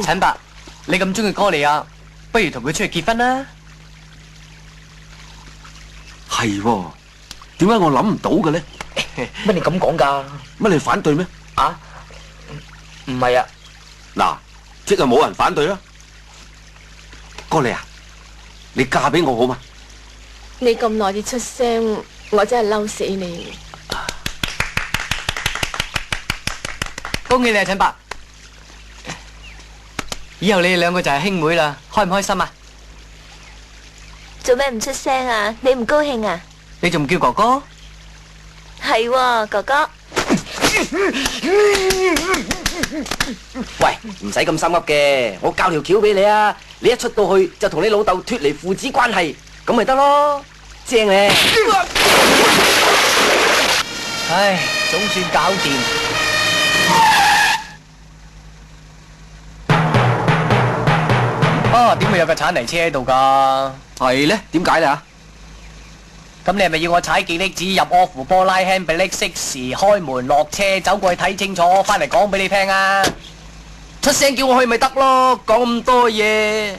陳伯，你咁中意哥利亞，不如同佢出去結婚啦。係喎，點解我諗唔到嘅咧？乜你咁講噶？乜你反對咩？啊？唔係啊，嗱，即係冇人反對啦。哥利亞，你嫁俾我好嘛？你咁耐至出聲，我真係嬲死你。恭喜你啊，陳伯！以後你哋兩個就係兄妹啦，開唔開心啊？做咩唔出聲啊？你唔高興啊？你仲唔叫哥哥？係喎，哥哥。喂，唔使咁心噏嘅，我教條橋俾你啊！你一出到去就同你老豆脫離父子關係，咁咪得咯，正咧！唉，總算搞掂。啊，點會有架鏟泥車喺度㗎？係咧，點解咧？咁你係咪要我踩健力子入柯芙波拉輕比力適時開門落車走過去睇清楚，翻嚟講俾你聽啊？出聲叫我去咪得咯，講咁多嘢。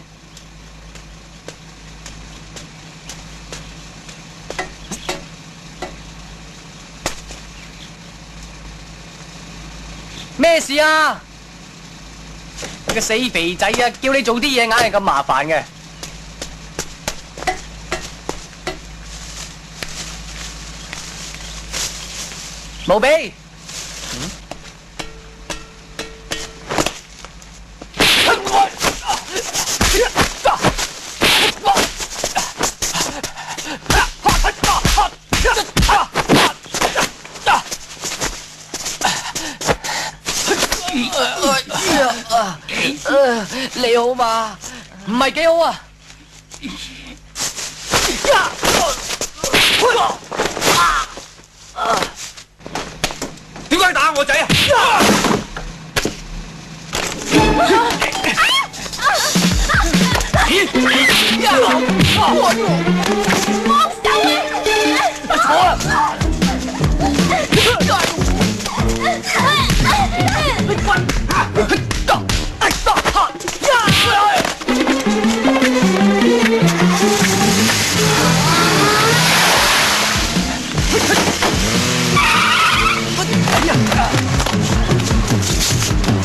咩事啊？你個死肥仔啊！叫你做啲嘢硬係咁麻煩嘅。毛比，你好嘛？唔係幾好啊！點解打我仔啊？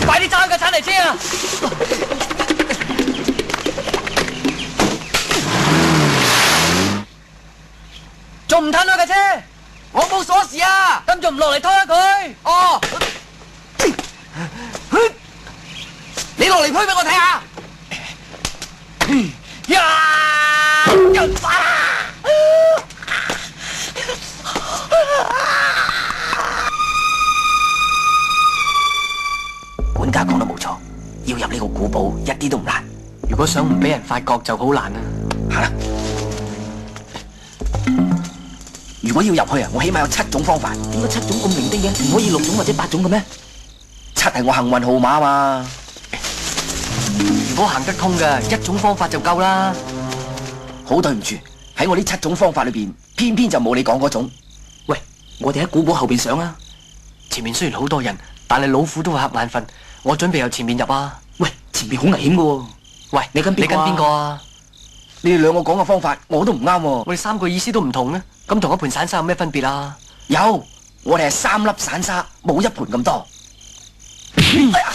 快啲揸架鏟泥車啊！仲唔褪啊架車？我冇鎖匙啊！咁仲唔落嚟拖下佢？哦，你落嚟推俾我睇下。管家講得冇錯，要入呢個古堡一啲都唔難。如果想唔俾人發覺就好難啦。行啦。如果要入去啊，我起碼有7種方法。點解7種咁零丁嘅？唔可以6種或者8種嘅咩？7係我幸運號碼嘛。如果行得通嘅，1種方法就夠啦。好對唔住，喺我呢7種方法裏邊，偏偏就冇你講嗰種。喂，我哋喺古堡後邊上啊。前面雖然好多人，但係老虎都會瞌眼瞓。我準備由前面入啊。喂，前面好危險噶。喂，你跟邊個啊？你哋兩個講嘅方法我都唔啱。我哋3個意思都唔同呢，咁同一盤散沙有咩分別啊？有，我哋係3粒散沙，冇一盤咁多。哎呀！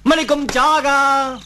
乜你咁渣噶？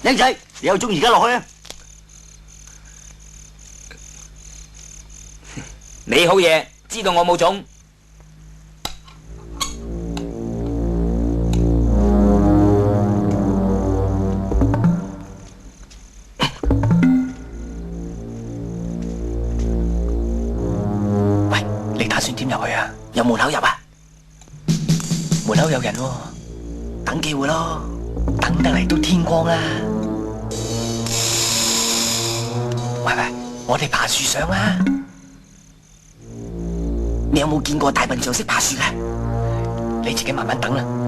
靚仔，你有種而家落去啊！你好嘢，知道我冇種。喂，你打算點入去啊？由門口入啊！門口有人喎，等機會咯，等得嚟都天光啦。喂，我哋爬樹上啦。你有冇見過大笨象識爬樹嘅？你自己慢慢等啦。